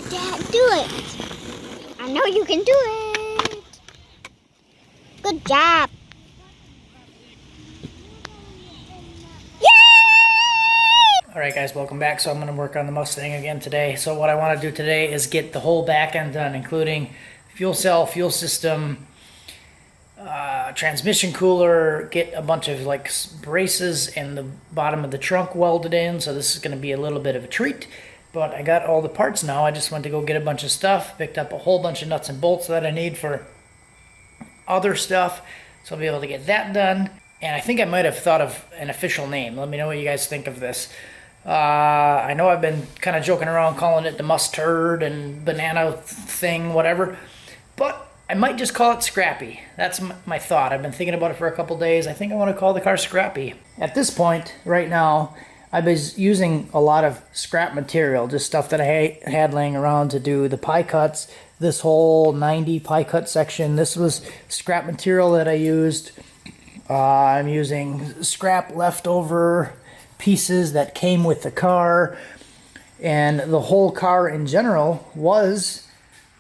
it, Dad. Do it. I know you can do it. Good job. Yay! Alright guys, welcome back. So I'm going to work on the Mustang again today. So what I want to do today is get the whole back end done, including fuel cell, fuel system, transmission cooler, get a bunch of like braces and the bottom of the trunk welded in. So this is going to be a little bit of a treat. But I got all the parts now. I just went to go get a bunch of stuff, picked up a whole bunch of nuts and bolts that I need for other stuff. So I'll be able to get that done. And I think I might have thought of an official name. Let me know what you guys think of this. I know I've been kind of joking around calling it the mustard and banana thing, whatever. But I might just call it Scrappy. That's my thought. I've been thinking about it for a couple days. I think I want to call the car Scrappy. At this point, right now, I've been using a lot of scrap material, just stuff that I had laying around to do the pie cuts. This whole 90 pie cut section, this was scrap material that I used. I'm using scrap leftover pieces that came with the car. And the whole car in general was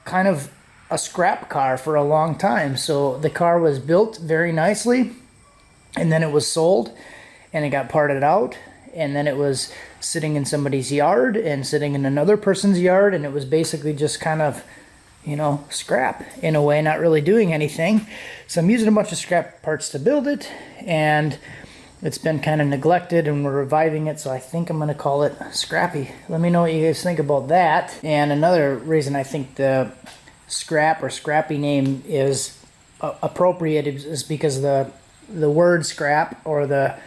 kind of a scrap car for a long time. So the car was built very nicely, and then it was sold, and it got parted out, and then it was sitting in somebody's yard and sitting in another person's yard, and it was basically just kind of, you know, scrap in a way, not really doing anything. So I'm using a bunch of scrap parts to build it, and it's been kind of neglected, and we're reviving it, so I think I'm going to call it Scrappy. Let me know what you guys think about that. And another reason I think the Scrap or Scrappy name is appropriate is because the word scrap or the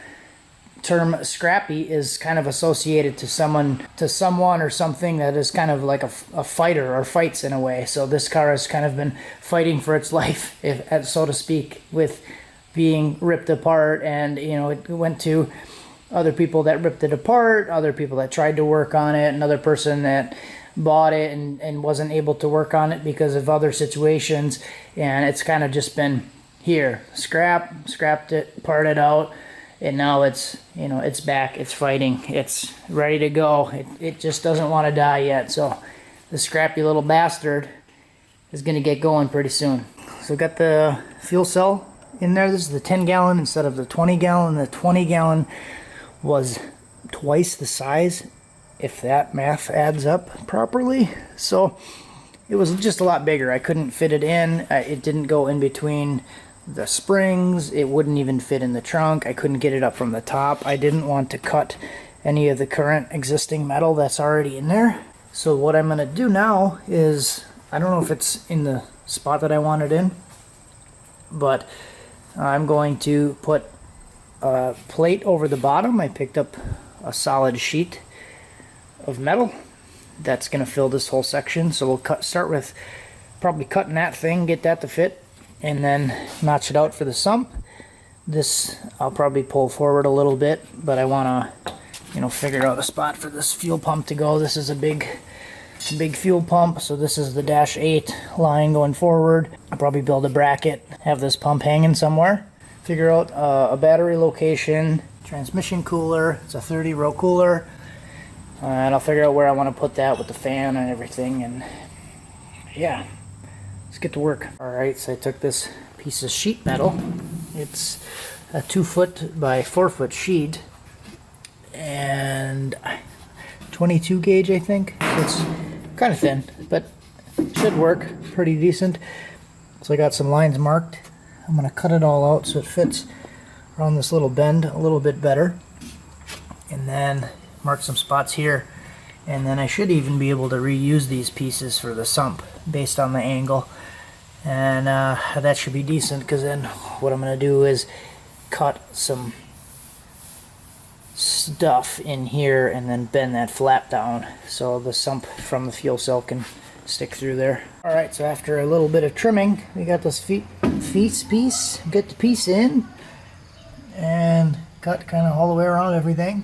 term scrappy is kind of associated to someone or something that is kind of like a fighter or fights in a way. So this car has kind of been fighting for its life, if so to speak, with being ripped apart. And you know, it went to other people that ripped it apart, other people that tried to work on it, another person that bought it and wasn't able to work on it because of other situations, and it's kind of just been here, scrapped it, parted out, and now it's, you know, it's back, it's fighting, it's ready to go. It just doesn't want to die yet. So the scrappy little bastard is going to get going pretty soon. So got the fuel cell in there. This is the 10 gallon instead of the 20 gallon. The 20 gallon was twice the size, if that math adds up properly. So it was just a lot bigger. I couldn't fit it in. It didn't go in between the springs. It wouldn't even fit in the trunk. I couldn't get it up from the top. I didn't want to cut any of the current existing metal that's already in there. So what I'm going to do now is, I don't know if it's in the spot that I want it in, but I'm going to put a plate over the bottom. I picked up a solid sheet of metal that's going to fill this whole section. So we'll start with probably cutting that thing, get that to fit, and then notch it out for the sump. This I'll probably pull forward a little bit, but I want to, you know, figure out a spot for this fuel pump to go. This is a big fuel pump, so this is the Dash 8 line going forward. I'll probably build a bracket, have this pump hanging somewhere, figure out a battery location, transmission cooler. It's a 30-row cooler. And I'll figure out where I want to put that with the fan and everything, and yeah, let's get to work. Alright, so I took this piece of sheet metal. It's a 2-foot by 4-foot sheet, and 22 gauge, I think. It's kind of thin, but should work pretty decent. So I got some lines marked. I'm going to cut it all out so it fits around this little bend a little bit better, and then mark some spots here, and then I should even be able to reuse these pieces for the sump based on the angle, and that should be decent, because then what I'm going to do is cut some stuff in here and then bend that flap down so the sump from the fuel cell can stick through there. Alright, so after a little bit of trimming, we got this piece, get the piece in and cut kind of all the way around everything.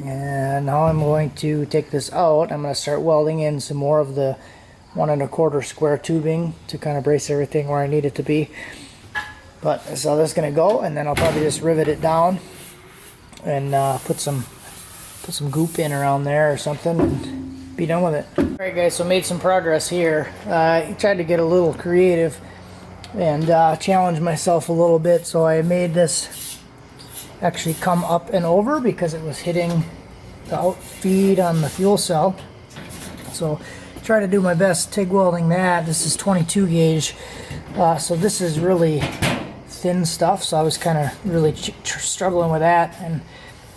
And now I'm going to take this out. I'm going to start welding in some more of the 1 1/4 square tubing to kind of brace everything where I need it to be. But so that's going to go, and then I'll probably just rivet it down and put some goop in around there or something, and be done with it. Alright guys, so made some progress here. I tried to get a little creative and challenge myself a little bit, so I made this actually come up and over because it was hitting the outfeed on the fuel cell. So try to do my best TIG welding that. This is 22 gauge, so this is really thin stuff, so I was kind of really struggling with that, and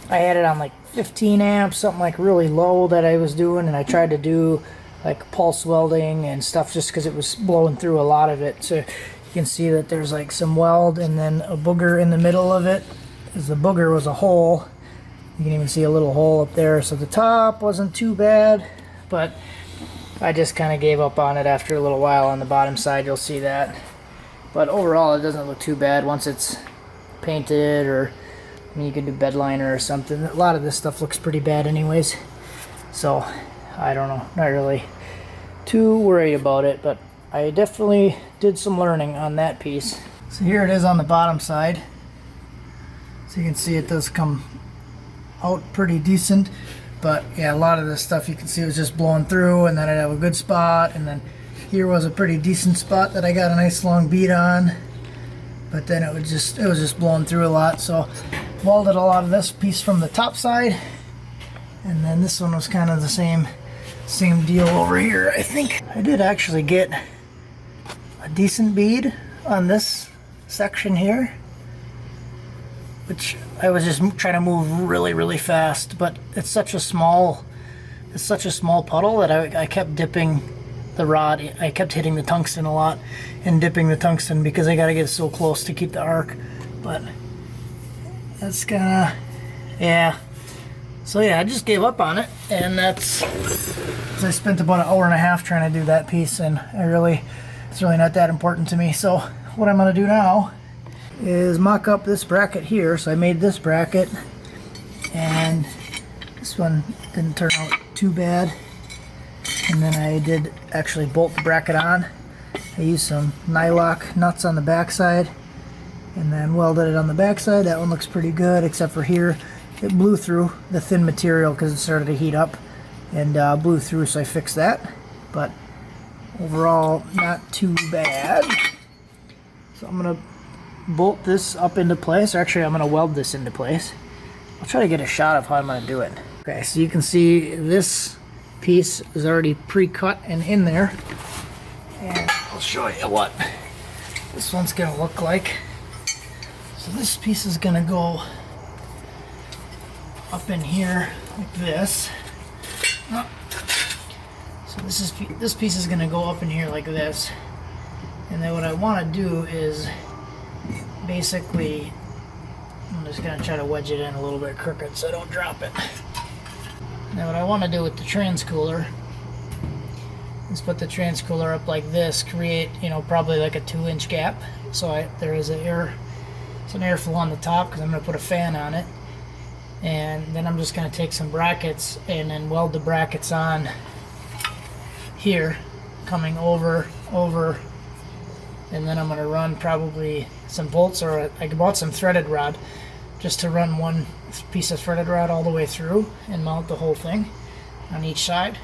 I had it on like 15 amps, something like really low that I was doing, and I tried to do like pulse welding and stuff just because it was blowing through a lot of it. So you can see that there's like some weld and then a booger in the middle of it, as the booger was a hole. You can even see a little hole up there, so the top wasn't too bad, but I just kind of gave up on it after a little while. On the bottom side you'll see that, but overall it doesn't look too bad once it's painted, or I mean, you could do bed liner or something. A lot of this stuff looks pretty bad anyways, so I don't know, not really too worried about it, but I definitely did some learning on that piece. So here it is on the bottom side, so you can see it does come out pretty decent, but yeah, a lot of this stuff you can see was just blowing through, and then I'd have a good spot, and then here was a pretty decent spot that I got a nice long bead on, but then it was just blowing through a lot. So welded a lot of this piece from the top side, and then this one was kind of the same deal over here. I think I did actually get a decent bead on this section here, which I was just trying to move really fast, but it's such a small puddle that I kept dipping the rod. I kept hitting the tungsten a lot and dipping the tungsten because I got to get so close to keep the arc. But that's kind of, yeah. So yeah, I just gave up on it, and I spent about an hour and a half trying to do that piece, and it's really not that important to me. So what I'm going to do now is mock up this bracket here. So I made this bracket, and this one didn't turn out too bad. And then I did actually bolt the bracket on. I used some nylock nuts on the backside and then welded it on the backside. That one looks pretty good, except for here it blew through the thin material because it started to heat up and blew through, so I fixed that. But overall, not too bad. So I'm gonna bolt this up into place, or actually I'm gonna weld this into place. I'll try to get a shot of how I'm gonna do it. Okay, so you can see this piece is already pre-cut and in there, and I'll show you what this one's gonna look like. So this piece is gonna go up in here like this. So this piece is gonna go up in here like this, and then what I want to do is basically, I'm just gonna try to wedge it in a little bit crooked so I don't drop it. Now what I want to do with the transcooler is put the transcooler up like this, create, probably like a 2-inch gap, so there is an airflow on the top, because I'm going to put a fan on it. And then I'm just going to take some brackets and then weld the brackets on here, coming over, and then I'm going to run probably some bolts, or I bought some threaded rod just to run one piece of threaded rod all the way through and mount the whole thing on each side.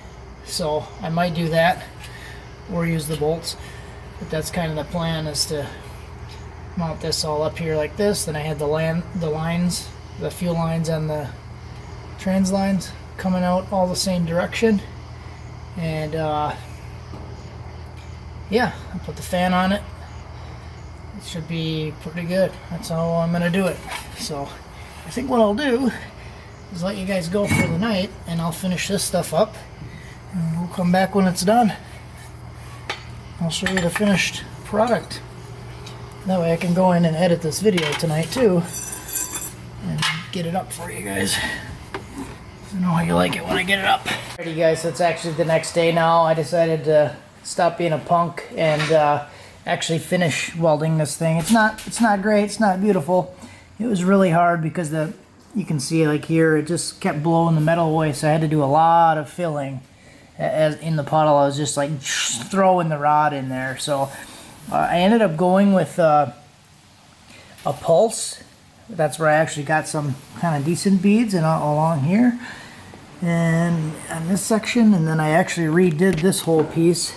So I might do that or use the bolts, but that's kind of the plan, is to mount this all up here like this. Then I had the lines, the fuel lines and the trans lines coming out all the same direction, and yeah, I put the fan on it. It should be pretty good. That's how I'm gonna do it. So I think what I'll do is let you guys go for the night, and I'll finish this stuff up, and we'll come back when it's done. I'll show you the finished product. That way I can go in and edit this video tonight too and get it up for you guys. I know how you like it when I get it up. Alrighty guys, so it's actually the next day now. I decided to stop being a punk and actually finish welding this thing. It's not great, it's not beautiful. It was really hard because you can see like here, it just kept blowing the metal away, so I had to do a lot of filling. As in the puddle, I was just like throwing the rod in there. So I ended up going with a pulse. That's where I actually got some kind of decent beads and along here. and on this section, and then I actually redid this whole piece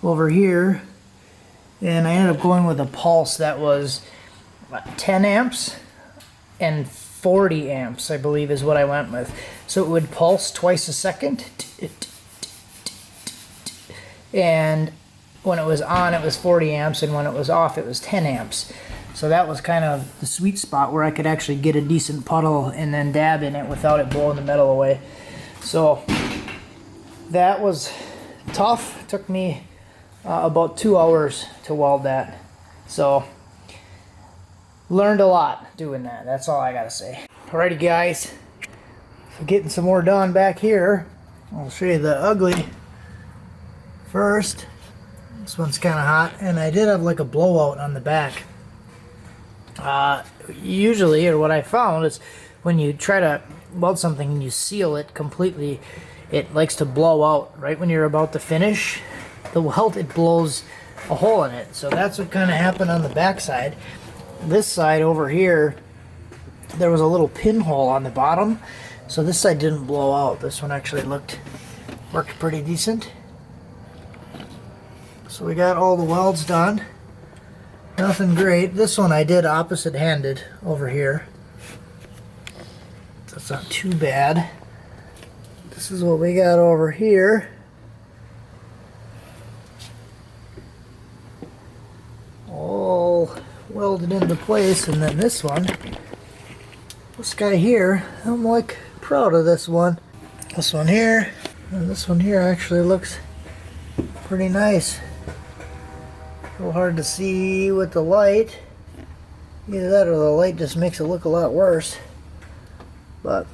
over here, and I ended up going with a pulse that was what, 10 amps and 40 amps, I believe is what I went with. So it would pulse twice a second, and when it was on it was 40 amps, and when it was off it was 10 amps. So that was kind of the sweet spot where I could actually get a decent puddle and then dab in it without it blowing the metal away. So that was tough. It took me about 2 hours to weld that. So learned a lot doing that. That's all I gotta say. Alrighty guys, so getting some more done back here. I'll show you the ugly first. This one's kind of hot, and I did have like a blowout on the back. Usually, or what I found is when you try to weld something and you seal it completely, it likes to blow out right when you're about to finish the weld. It blows a hole in it. So that's what kind of happened on the back side. This side over here, there was a little pinhole on the bottom, so this side didn't blow out. This one actually worked pretty decent. So we got all the welds done. Nothing great. This one I did opposite handed over here. That's not too bad. This is what we got over here. All welded into place, and then this one, this guy here, I'm like proud of this one. This one here, and this one here actually looks pretty nice. A little hard to see with the light. Either that or the light just makes it look a lot worse. But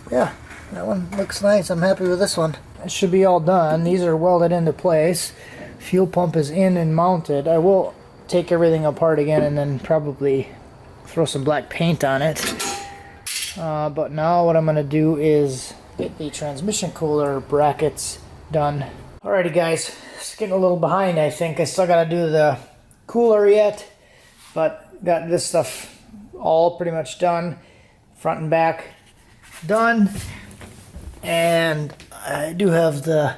yeah, that one looks nice. I'm happy with this one. That should be all done. These are welded into place. Fuel pump is in and mounted. I will take everything apart again and then probably throw some black paint on it. But now what I'm going to do is get the transmission cooler brackets done. Alrighty guys, it's getting a little behind, I think. I still got to do the cooler yet, but got this stuff all pretty much done. Front and back done. And I do have the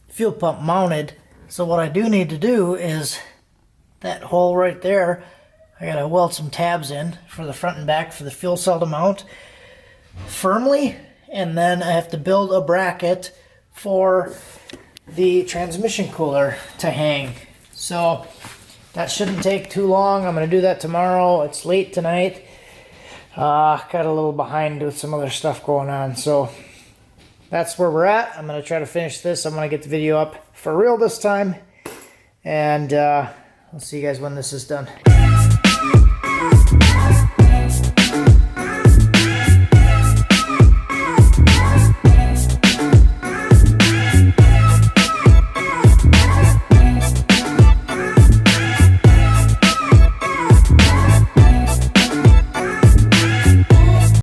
fuel pump mounted. So what I do need to do is that hole right there, I got to weld some tabs in for the front and back for the fuel cell to mount firmly. And then I have to build a bracket for the transmission cooler to hang. So that shouldn't take too long. I'm going to do that tomorrow. It's late tonight. Got a little behind with some other stuff going on. So that's where we're at. I'm going to try to finish this. I'm going to get the video up for real this time. And I'll see you guys when this is done.